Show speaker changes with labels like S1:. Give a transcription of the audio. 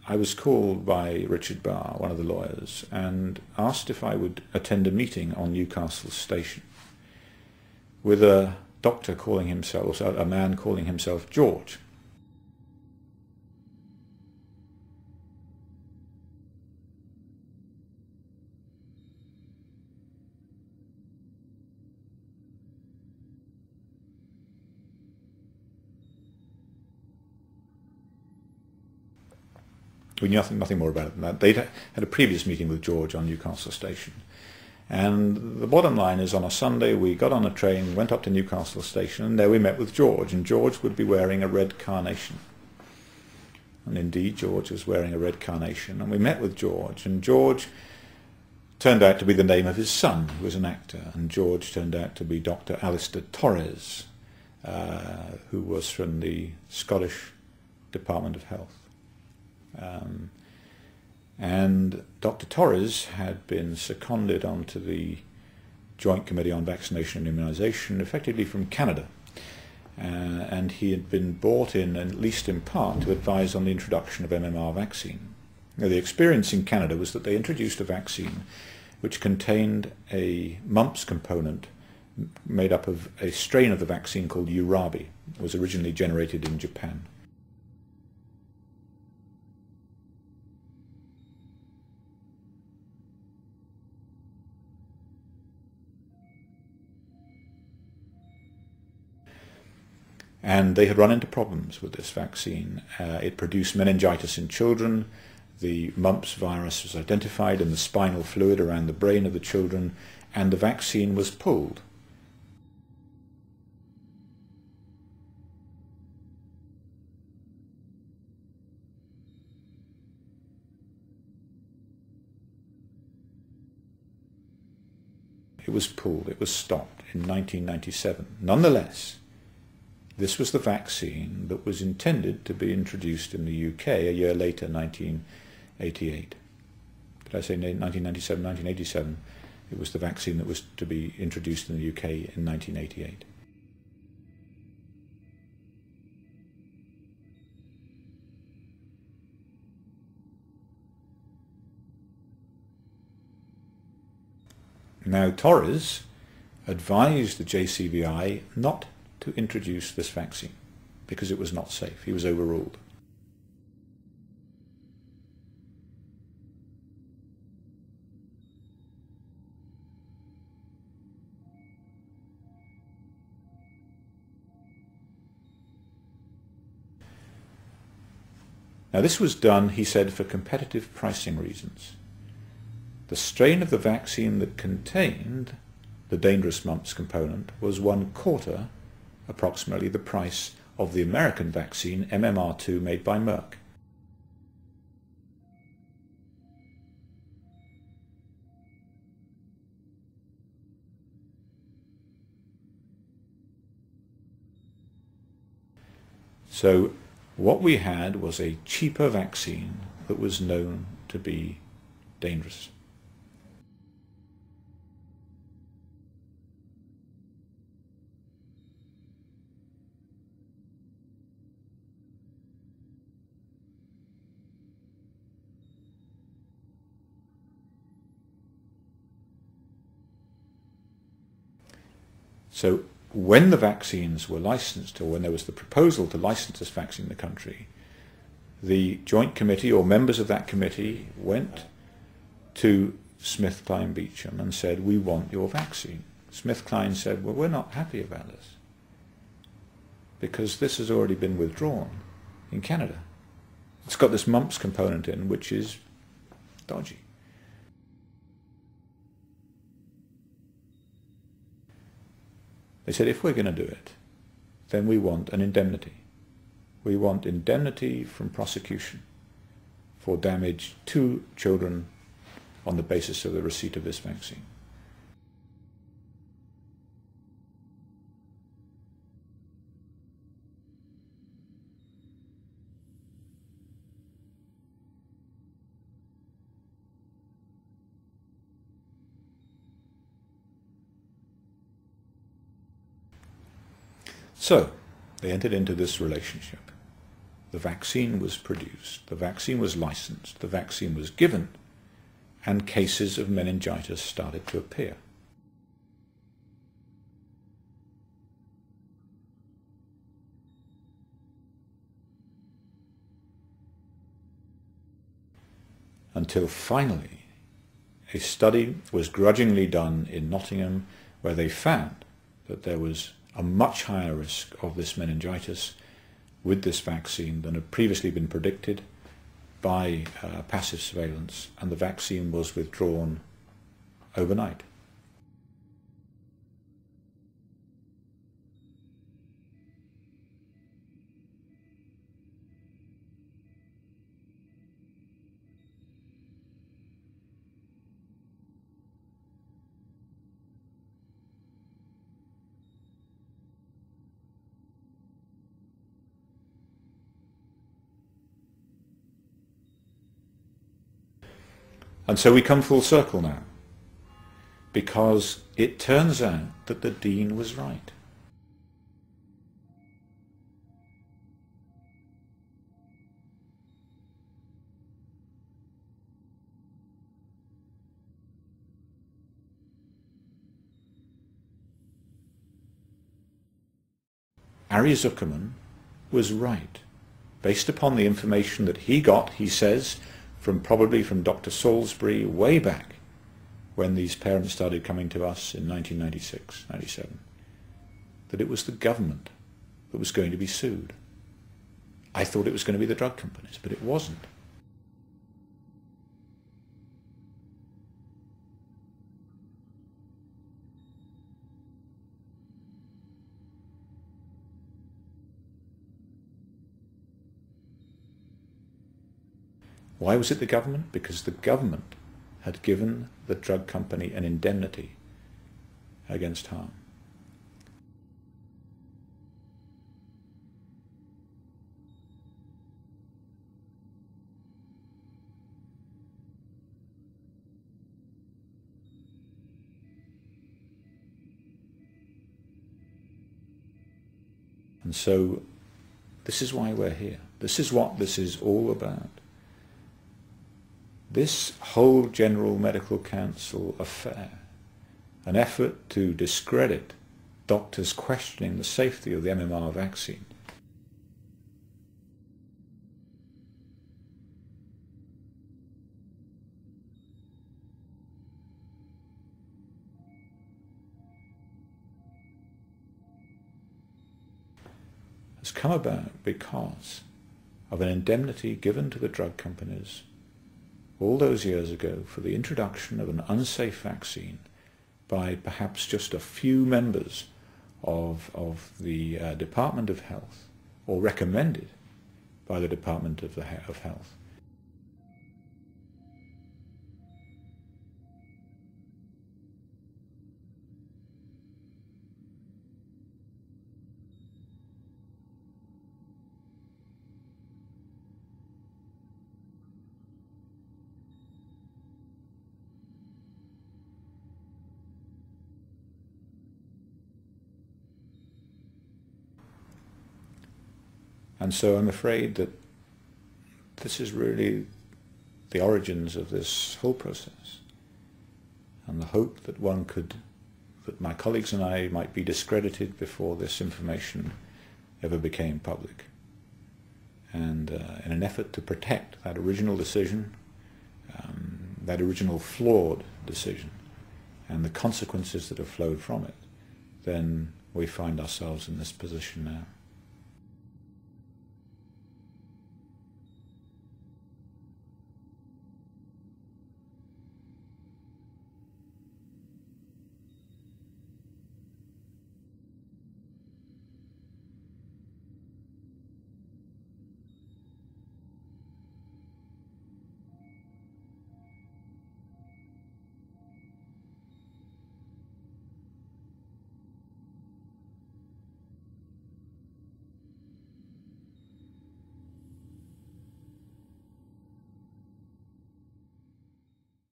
S1: I was called by Richard Barr, one of the lawyers, and asked if I would attend a meeting on Newcastle Station with a doctor calling himself, a man calling himself George. We knew nothing more about it than that. They'd had a previous meeting with George on Newcastle Station. And the bottom line is, on a Sunday we got on a train, went up to Newcastle Station, and there we met with George, and George would be wearing a red carnation. And indeed George was wearing a red carnation, and we met with George, and George turned out to be the name of his son, who was an actor, and George turned out to be Dr. Alistair Torres, who was from the Scottish Department of Health. And Dr. Torres had been seconded onto the Joint Committee on Vaccination and Immunisation, effectively from Canada, and he had been brought in, at least in part, to advise on the introduction of MMR vaccine. Now, the experience in Canada was that they introduced a vaccine which contained a mumps component made up of a strain of the vaccine called Urabi. It was originally generated in Japan. And they had run into problems with this vaccine. It produced meningitis in children. The mumps virus was identified in the spinal fluid around the brain of the children, and the vaccine was pulled. It was pulled, it was stopped in 1997. Nonetheless, this was the vaccine that was intended to be introduced in the UK a year later, 1988. Did I say 1997, 1987? It was the vaccine that was to be introduced in the UK in 1988. Now, Torres advised the JCVI not to introduce this vaccine because it was not safe. He was overruled. Now, this was done, he said, for competitive pricing reasons. The strain of the vaccine that contained the dangerous mumps component was 1/4 approximately the price of the American vaccine MMR2 made by Merck. So what we had was a cheaper vaccine that was known to be dangerous. So when the vaccines were licensed, or when there was the proposal to license this vaccine in the country, the Joint Committee or members of that committee went to SmithKline Beecham and said, "We want your vaccine." SmithKline said, "Well, we're not happy about this because this has already been withdrawn in Canada. It's got this mumps component in, which is dodgy." They said, if we're going to do it, then we want an indemnity. We want indemnity from prosecution for damage to children on the basis of the receipt of this vaccine. So they entered into this relationship. the vaccine was produced, the vaccine was licensed, the vaccine was given, and cases of meningitis started to appear. Until finally a study was grudgingly done in Nottingham where they found that there was a much higher risk of this meningitis with this vaccine than had previously been predicted by passive surveillance, and the vaccine was withdrawn overnight. And so we come full circle now, because it turns out that the Dean was right. Ari Zuckerman was right, based upon the information that he got, he says, probably from Dr. Salisbury way back when these parents started coming to us in 1996, 97, that it was the government that was going to be sued. I thought it was going to be the drug companies, but it wasn't. Why was it the government? Because the government had given the drug company an indemnity against harm. And so this is why we're here. This is what this is all about. This whole General Medical Council affair, an effort to discredit doctors questioning the safety of the MMR vaccine, has come about because of an indemnity given to the drug companies all those years ago for the introduction of an unsafe vaccine by perhaps just a few members of the Department of Health, or recommended by the Department of Health. And so I'm afraid that this is really the origins of this whole process, and the hope that that my colleagues and I might be discredited before this information ever became public. And in an effort to protect that original decision, that original flawed decision, and the consequences that have flowed from it, then we find ourselves in this position now.